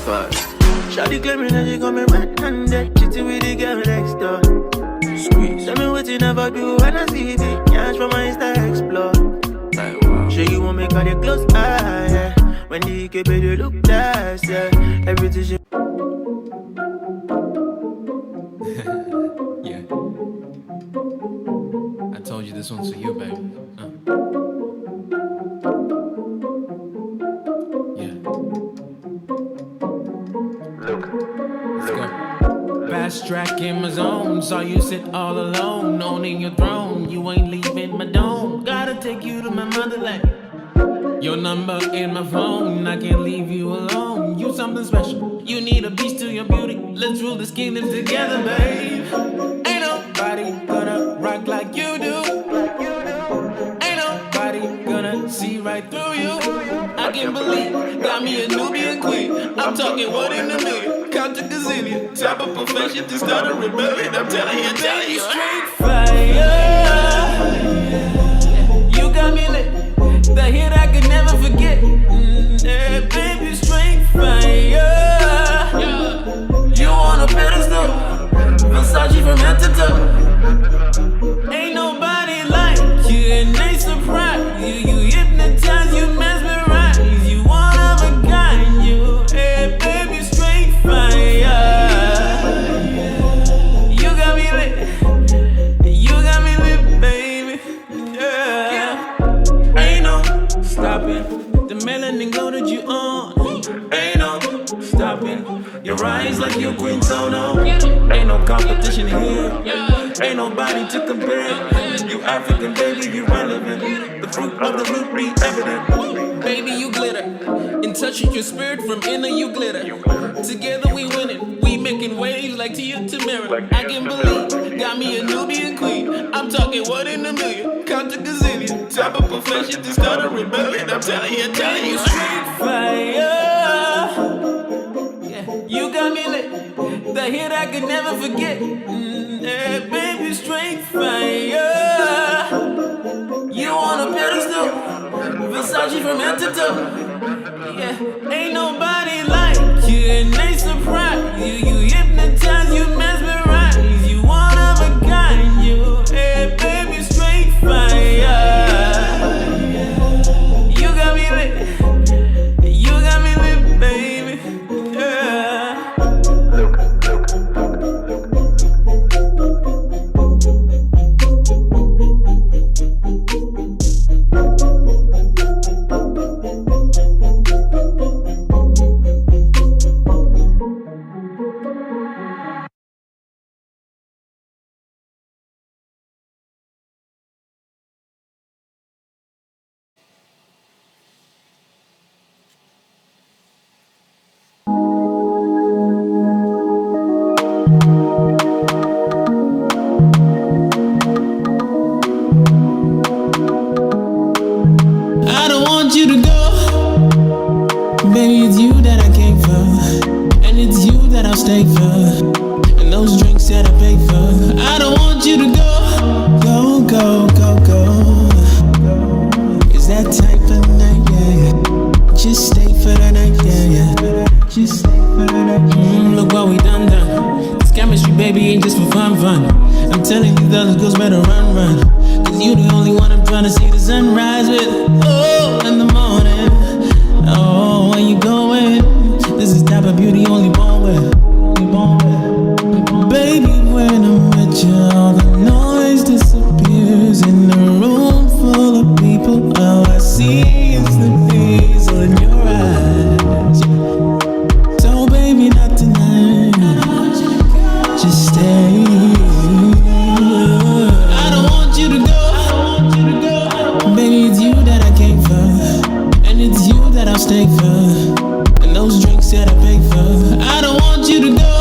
Shawty claiming that she coming red-handed, cheating with the girl next door. Squeeze. Tell me what you never do when I see the cash from my Insta explore. Like, wow. Sure you won't make all your close eye, yeah. When the EKB they look nice, yeah. Everything she... Yeah. I told you this one's for you, baby. Yeah. Let's go. Fast track in my zone, saw you sit all alone, owning your throne. You ain't leaving my dome. Gotta take you to my motherland. Your number in my phone, I can't leave you alone. You something special, you need a piece to your beauty. Let's rule this kingdom together, babe. Ain't nobody gonna rock like you do. Ain't nobody gonna see right through you. I can't believe, got me a Nubian queen. I'm talking 1 in a million, count to gazillion. Type of profession to start a rebellion. I'm telling you, straight fire. You got me lit. The hit I could never forget. Yeah, baby, straight fire. You on a pedestal, Versace from head to toe. Ain't nobody like you, and they surprise you. You hypnotize, you mesmerize. You one of a kind, you. Hey, baby, straight fire. You got me lit. You got me lit, baby. Yeah. Ain't no stopping the melanin glow that you on. Ain't no stopping your eyes like your queen sono. Ain't no competition here. Ain't nobody to compare. You African, baby, you relevant. The fruit of the root be evident. Baby, you glitter. In touch with your spirit, from inner you glitter. Together we winning. We making waves like Tia Tamara. I can believe, got me a Nubian queen. I'm talking 1 in a million, count to gazillion. Type of profession to start a rebellion. I'm telling you, straight fire. Yeah, you got me lit. The hit I could never forget. Yeah, baby, straight fire. You on a pedestal, Versace from head to toe. Yeah, ain't nobody like you, and they surprise you. You hypnotize, you mesmerize. You one of a kind, you. Hey, baby, straight fire. You got me lit. You got me lit, baby. Yeah. I don't want you to go. Baby, it's you that I came for, and it's you that I'll stay for, and those drinks that I pay for. I don't want you to go. Go, go, go, go. It's that type of night, yeah. Just stay for the night, yeah. Just stay for the night. Look what we done. This chemistry, baby, ain't just for fun. I'm telling these other girls better run. Cause you the only one I'm trying to see the sunrise with. Oh, in the morning. Oh, where you going? This is type of beauty only born with. Baby, when I'm with you, all the noise disappears in a room full of people. All I see is the diesel in your eyes. So baby, not tonight. Just stay. I don't want you to go. Baby, it's you that I came for, and it's you that I'll stay for, and those drinks that I pay for. I don't want you to go.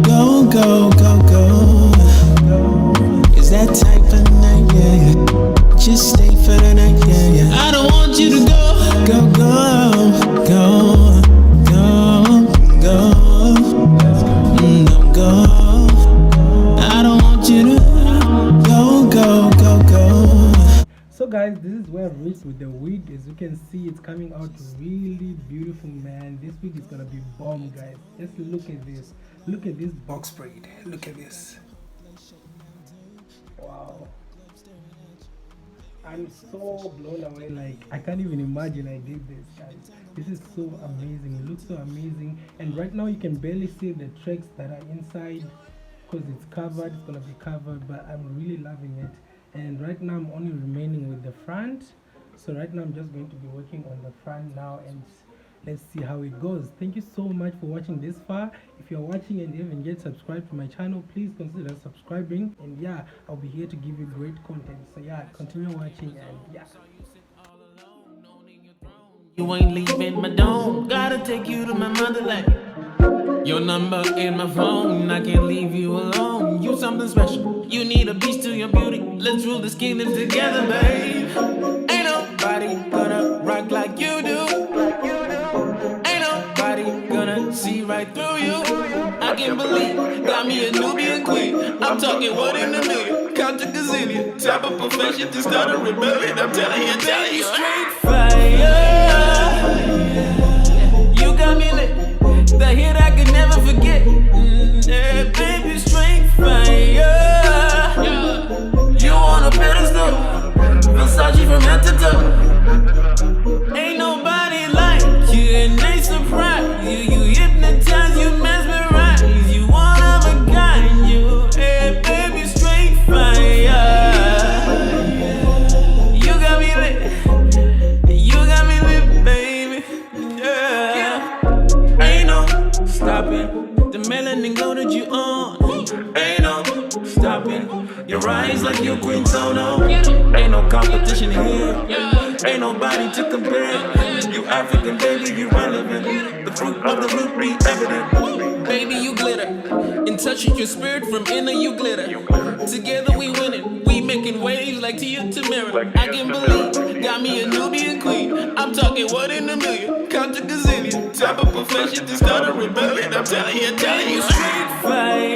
Go, go, go, go. reached with the wig. As you can see, it's coming out really beautiful, man. This wig is gonna be bomb, guys. Just look at this. Look at this box braid. Look at this. Wow. I'm so blown away. Like, I can't even imagine I did this, guys. This is so amazing. It looks so amazing. And right now you can barely see the tracks that are inside because it's covered. It's gonna be covered, but I'm really loving it. And right now I'm only remaining with the front. So right now I'm just going to be working on the front now, and let's see how it goes. Thank you so much for watching this far. If you're watching and you haven't yet subscribed to my channel, please consider subscribing. And yeah, I'll be here to give you great content. So yeah, continue watching, and yeah. You ain't leaving my dome. Gotta take you to my motherland. Your number in my phone. I can't leave you alone. You something special. You need a piece to your beauty. Let's rule this kingdom together, babe. Ain't nobody gonna rock like you do. Ain't nobody gonna see right through you. I can't believe got me a Nubian queen. I'm talking what in a million. Count to gazillion. Type of profession to start a rebellion. I'm telling you, straight fire. You got me lit. The hit I could never forget. Yeah, baby, straight fire. You on a pedestal. Versace from head to toe. Ain't nobody like you, and they surprise you. You hypnotize, you mesmerize. You one of a kind. You, hey, baby, straight fire. You got me lit. You got me lit, baby. Yeah. Ain't no stopping the melanin glow that you on. Ain't no stopping your rise like your queen sono. Ain't no competition here. Ain't nobody to compare. You African, baby, you relevant. The fruit of the root be evident. Baby, you glitter. In touch with your spirit from inner, you glitter. Together we winning. We making waves like Tia Tamara. I can't believe got me a Nubian queen. I'm talking what in a million. Count to gazillion. Type of profession to start a rebellion. I'm telling you, straight fire.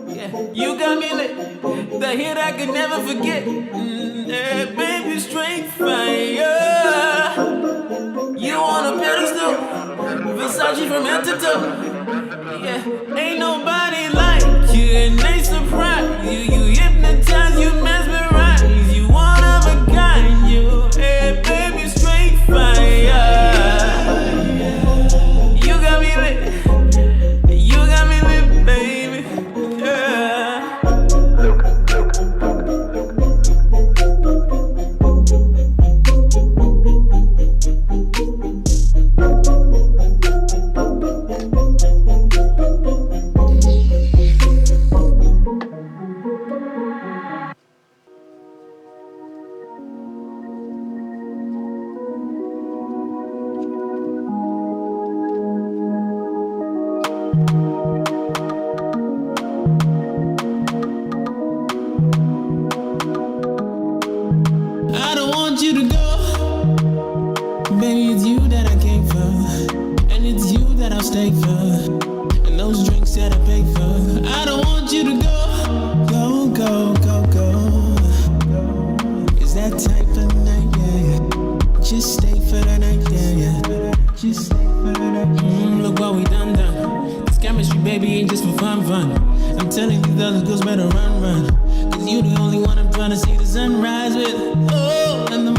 Yeah, you got me lit. The hit I could never forget. Yeah, baby, straight fire. You on a pedestal. Versace from head to toe. Yeah, ain't nobody like you, and they surprise you. You hypnotize, you mesmerize. You one of a kind. You, hey, baby, straight fire. You got me lit. You got me lit, baby. Yeah. I don't want you to go. Baby, it's you that I came for. And it's you that I'll stay for. And those drinks that I pay for. I don't want you to go. Go, go, go, go. Is that type of night, yeah. Just stay for the night, yeah. Just stay for the night. Look what we done. This chemistry, baby, ain't just for fun. I'm telling you, the other girls better run. Cause you the only one I'm trying to see the sunrise with. Oh, and the